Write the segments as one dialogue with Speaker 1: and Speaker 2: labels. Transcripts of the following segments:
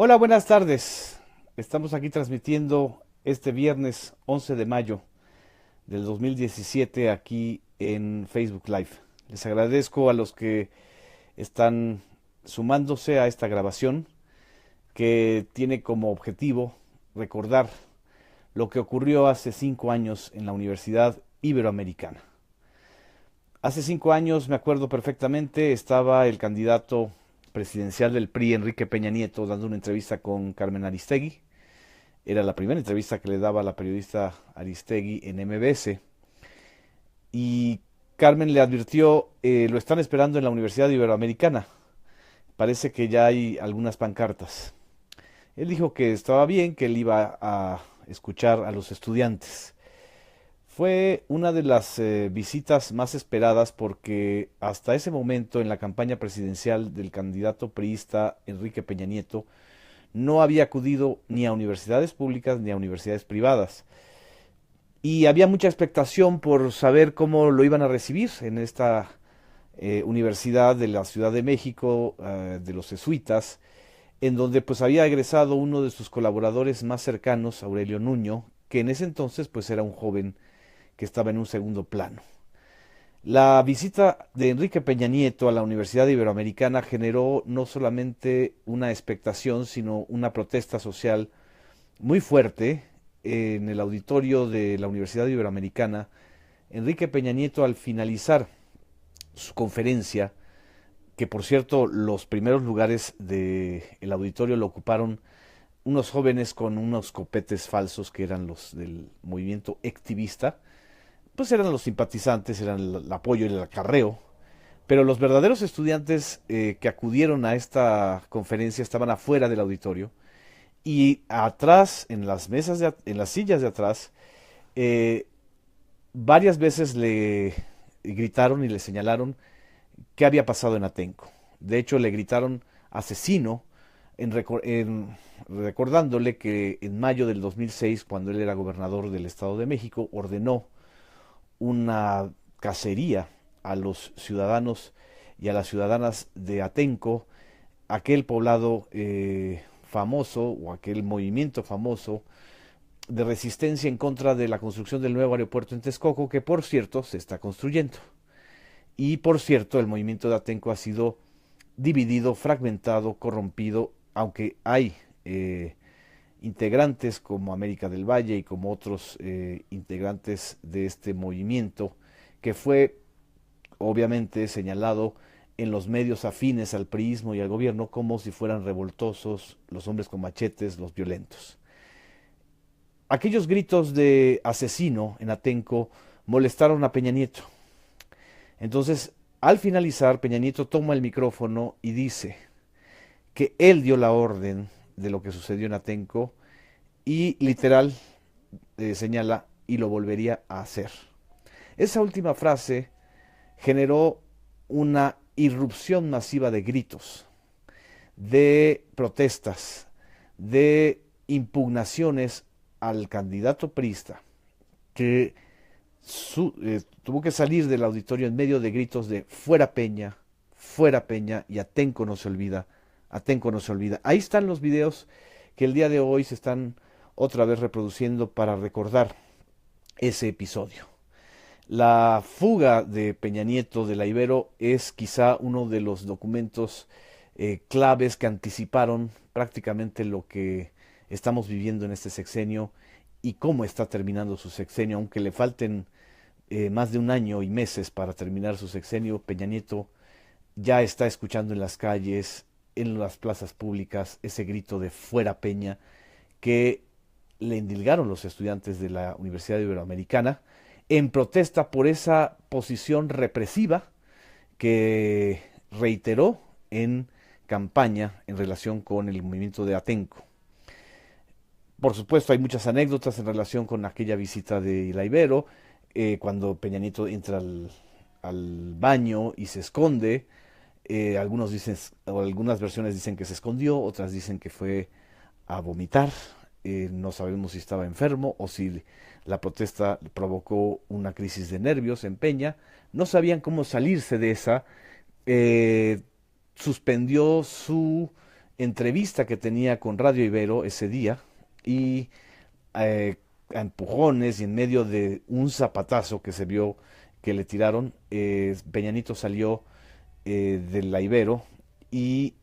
Speaker 1: Hola, buenas tardes. Estamos aquí transmitiendo este viernes 11 de mayo del 2017 aquí en Facebook Live. Les agradezco a los que están sumándose a esta grabación que tiene como objetivo recordar lo que ocurrió hace 5 años en la Universidad Iberoamericana. Hace 5 años, me acuerdo perfectamente, estaba el candidato presidencial del PRI, Enrique Peña Nieto, dando una entrevista con Carmen Aristegui. Era la primera entrevista que le daba la periodista Aristegui en MBS. Y Carmen le advirtió, lo están esperando en la Universidad Iberoamericana. Parece que ya hay algunas pancartas. Él dijo que estaba bien, que él iba a escuchar a los estudiantes. Fue una de las visitas más esperadas porque hasta ese momento en la campaña presidencial del candidato priista Enrique Peña Nieto no había acudido ni a universidades públicas ni a universidades privadas. Y había mucha expectación por saber cómo lo iban a recibir en esta universidad de la Ciudad de México, de los jesuitas, en donde pues había egresado uno de sus colaboradores más cercanos, Aurelio Nuño, que en ese entonces pues era un joven que estaba en un segundo plano. La visita de Enrique Peña Nieto a la Universidad Iberoamericana generó no solamente una expectación, sino una protesta social muy fuerte en el auditorio de la Universidad Iberoamericana. Enrique Peña Nieto, al finalizar su conferencia, que por cierto los primeros lugares del auditorio lo ocuparon unos jóvenes con unos copetes falsos que eran los del movimiento activista, pues eran los simpatizantes, eran el apoyo y el acarreo, pero los verdaderos estudiantes que acudieron a esta conferencia estaban afuera del auditorio y atrás, en las mesas, en las sillas de atrás, eh, varias veces le gritaron y le señalaron qué había pasado en Atenco. De hecho, le gritaron asesino recordándole que en mayo del 2006, cuando él era gobernador del Estado de México, ordenó una cacería a los ciudadanos y a las ciudadanas de Atenco, aquel poblado famoso o aquel movimiento famoso de resistencia en contra de la construcción del nuevo aeropuerto en Texcoco, que por cierto se está construyendo. Y por cierto, el movimiento de Atenco ha sido dividido, fragmentado, corrompido, aunque hay integrantes como América del Valle y como otros integrantes de este movimiento, que fue obviamente señalado en los medios afines al priismo y al gobierno como si fueran revoltosos, los hombres con machetes, los violentos. Aquellos gritos de asesino en Atenco molestaron a Peña Nieto. Entonces, al finalizar, Peña Nieto toma el micrófono y dice que él dio la orden de lo que sucedió en Atenco y literal señala y lo volvería a hacer. Esa última frase generó una irrupción masiva de gritos, de protestas, de impugnaciones al candidato priista, que tuvo que salir del auditorio en medio de gritos de fuera Peña y Atenco no se olvida, Atenco no se olvida. Ahí están los videos que el día de hoy se están otra vez reproduciendo para recordar ese episodio. La fuga de Peña Nieto de la Ibero es quizá uno de los documentos claves que anticiparon prácticamente lo que estamos viviendo en este sexenio y cómo está terminando su sexenio, aunque le falten más de un año y meses para terminar su sexenio. Peña Nieto ya está escuchando en las calles, en las plazas públicas, ese grito de fuera Peña que le endilgaron los estudiantes de la Universidad Iberoamericana en protesta por esa posición represiva que reiteró en campaña en relación con el movimiento de Atenco. Por supuesto, hay muchas anécdotas en relación con aquella visita de la Ibero, cuando Peña Nieto entra al baño y se esconde. Algunos dicen, o algunas versiones dicen que se escondió, otras dicen que fue a vomitar. No sabemos si estaba enfermo o si la protesta provocó una crisis de nervios en Peña. No sabían cómo salirse de esa. Suspendió su entrevista que tenía con Radio Ibero ese día y a empujones y en medio de un zapatazo que se vio que le tiraron, Peña Nieto salió de la Ibero y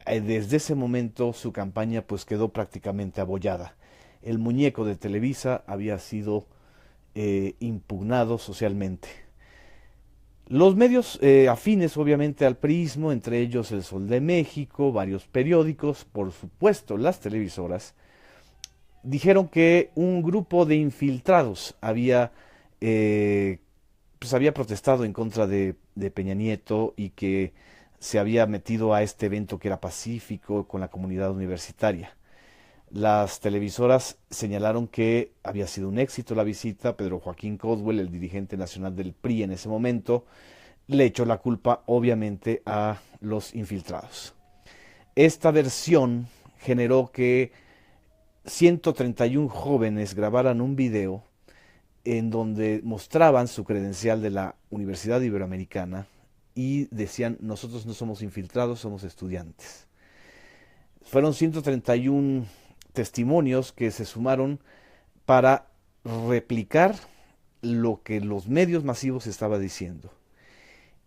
Speaker 1: desde ese momento su campaña pues quedó prácticamente abollada. El muñeco de Televisa había sido impugnado socialmente. Los medios afines obviamente al priismo, entre ellos El Sol de México, varios periódicos, por supuesto las televisoras, dijeron que un grupo de infiltrados pues había protestado en contra de Peña Nieto y que se había metido a este evento que era pacífico con la comunidad universitaria. Las televisoras señalaron que había sido un éxito la visita. Pedro Joaquín Coswell, el dirigente nacional del PRI en ese momento, le echó la culpa obviamente a los infiltrados. Esta versión generó que 131 jóvenes grabaran un video en donde mostraban su credencial de la Universidad Iberoamericana y decían: nosotros no somos infiltrados, somos estudiantes. Fueron 131 testimonios que se sumaron para replicar lo que los medios masivos estaban diciendo.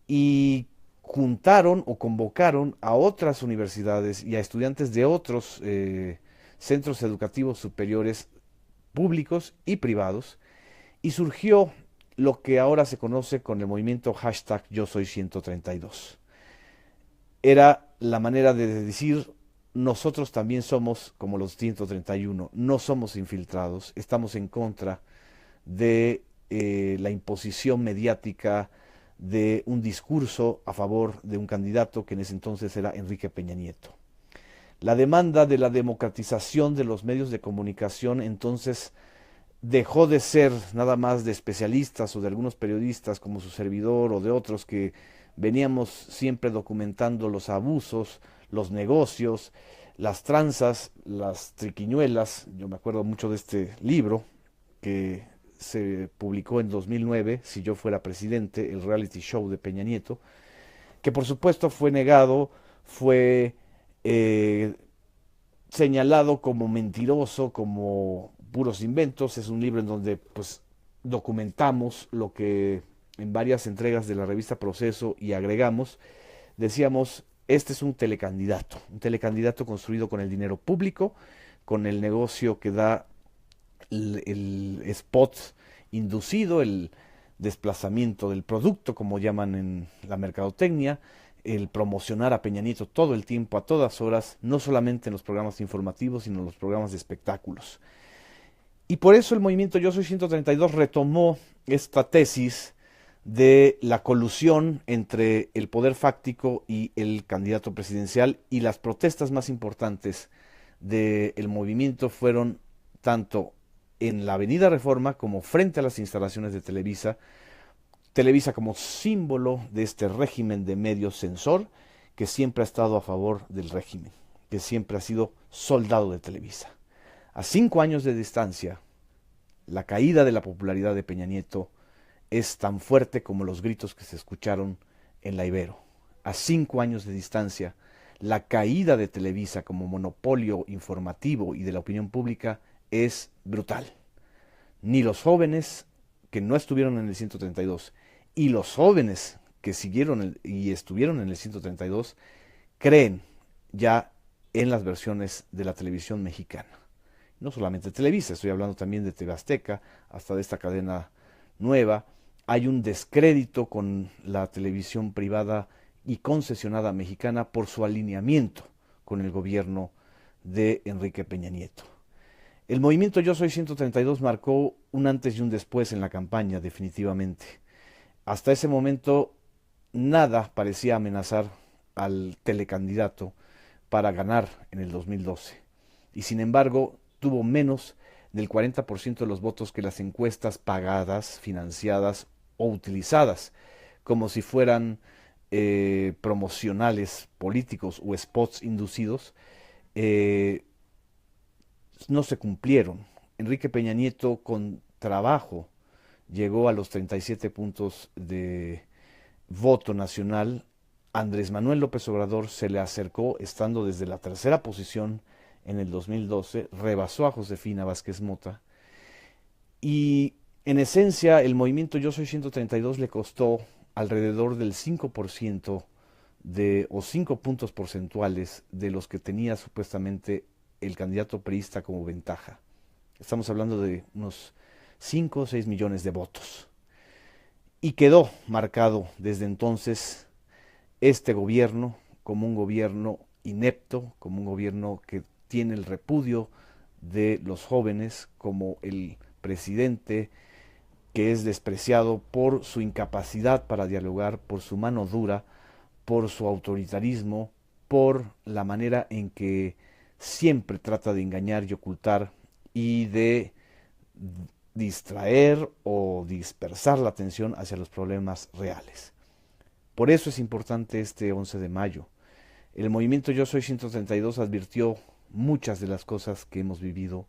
Speaker 1: Y juntaron o convocaron a otras universidades y a estudiantes de otros centros educativos superiores públicos y privados, y surgió lo que ahora se conoce con el movimiento hashtag Yo Soy 132. Era la manera de decir: nosotros también somos como los 131, no somos infiltrados, estamos en contra de la imposición mediática de un discurso a favor de un candidato que en ese entonces era Enrique Peña Nieto. La demanda de la democratización de los medios de comunicación entonces dejó de ser nada más de especialistas o de algunos periodistas como su servidor o de otros que veníamos siempre documentando los abusos, los negocios, las tranzas, las triquiñuelas. Yo me acuerdo mucho de este libro que se publicó en 2009, Si yo fuera presidente, el reality show de Peña Nieto, que por supuesto fue negado, fue señalado como mentiroso, como puros inventos. Es un libro en donde pues documentamos lo que en varias entregas de la revista Proceso y agregamos. Decíamos: este es un telecandidato construido con el dinero público, con el negocio que da el spot inducido, el desplazamiento del producto, como llaman en la mercadotecnia, el promocionar a Peña Nieto todo el tiempo, a todas horas, no solamente en los programas informativos, sino en los programas de espectáculos. Y por eso el movimiento Yo Soy 132 retomó esta tesis de la colusión entre el poder fáctico y el candidato presidencial, y las protestas más importantes del movimiento fueron tanto en la Avenida Reforma como frente a las instalaciones de Televisa. Televisa como símbolo de este régimen de medios censor que siempre ha estado a favor del régimen, que siempre ha sido soldado de Televisa. A 5 años de distancia, la caída de la popularidad de Peña Nieto es tan fuerte como los gritos que se escucharon en la Ibero. A 5 años de distancia, la caída de Televisa como monopolio informativo y de la opinión pública es brutal. Ni los jóvenes que no estuvieron en el 132 y los jóvenes que siguieron y estuvieron en el 132 creen ya en las versiones de la televisión mexicana. No solamente Televisa, estoy hablando también de TV Azteca, hasta de esta cadena nueva. Hay un descrédito con la televisión privada y concesionada mexicana por su alineamiento con el gobierno de Enrique Peña Nieto. El movimiento Yo Soy 132 marcó un antes y un después en la campaña, definitivamente. Hasta ese momento nada parecía amenazar al telecandidato para ganar en el 2012. Y sin embargo, tuvo menos del 40% de los votos que las encuestas pagadas, financiadas o utilizadas como si fueran promocionales políticos o spots inducidos, no se cumplieron. Enrique Peña Nieto, con trabajo, llegó a los 37 puntos de voto nacional Andrés Manuel López Obrador se le acercó estando desde la tercera posición en el 2012, rebasó a Josefina Vázquez Mota y en esencia el movimiento Yo Soy 132 le costó alrededor del 5% o 5 puntos porcentuales de los que tenía supuestamente el candidato priista como ventaja. Estamos hablando de unos 5 o 6 millones de votos. Y quedó marcado desde entonces este gobierno como un gobierno inepto, como un gobierno que tiene el repudio de los jóvenes, como el presidente que es despreciado por su incapacidad para dialogar, por su mano dura, por su autoritarismo, por la manera en que siempre trata de engañar y ocultar y de distraer o dispersar la atención hacia los problemas reales. Por eso es importante este 11 de mayo. El movimiento Yo Soy 132 advirtió muchas de las cosas que hemos vivido.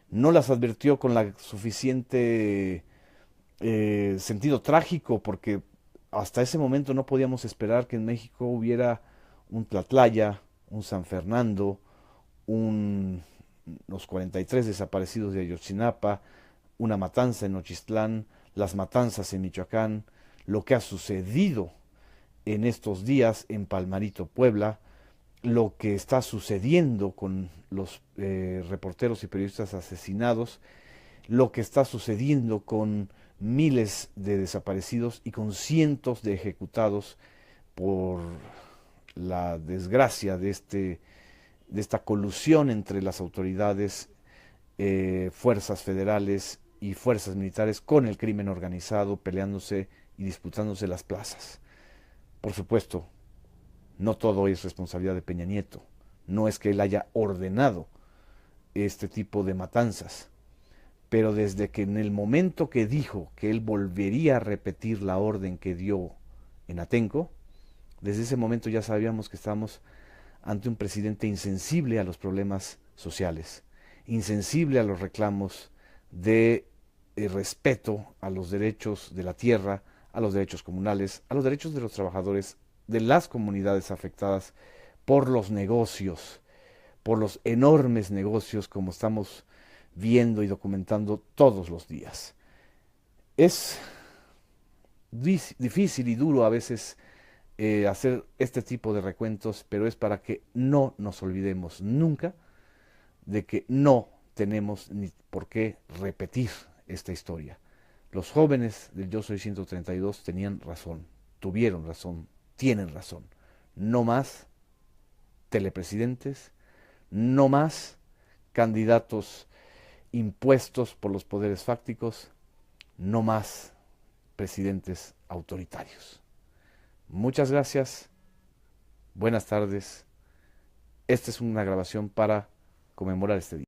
Speaker 1: No las advirtió con la suficiente sentido trágico, porque hasta ese momento no podíamos esperar que en México hubiera un Tlatlaya, un San Fernando, los 43 desaparecidos de Ayotzinapa, una matanza en Nochistlán, las matanzas en Michoacán, lo que ha sucedido en estos días en Palmarito, Puebla, lo que está sucediendo con los reporteros y periodistas asesinados, lo que está sucediendo con miles de desaparecidos y con cientos de ejecutados por la desgracia de esta colusión entre las autoridades, fuerzas federales y fuerzas militares con el crimen organizado, peleándose y disputándose las plazas. Por supuesto, no todo es responsabilidad de Peña Nieto. No es que él haya ordenado este tipo de matanzas. Pero desde que en el momento que dijo que él volvería a repetir la orden que dio en Atenco, desde ese momento ya sabíamos que estábamos ante un presidente insensible a los problemas sociales, insensible a los reclamos de respeto a los derechos de la tierra, a los derechos comunales, a los derechos de los trabajadores, de las comunidades afectadas por los negocios, por los enormes negocios como estamos viendo y documentando todos los días. Es difícil y duro a veces hacer este tipo de recuentos, pero es para que no nos olvidemos nunca de que no tenemos ni por qué repetir esta historia. Los jóvenes del Yo Soy 132 tenían razón, tuvieron razón, tienen razón. No más telepresidentes, no más candidatos impuestos por los poderes fácticos, no más presidentes autoritarios. Muchas gracias, buenas tardes. Esta es una grabación para conmemorar este día.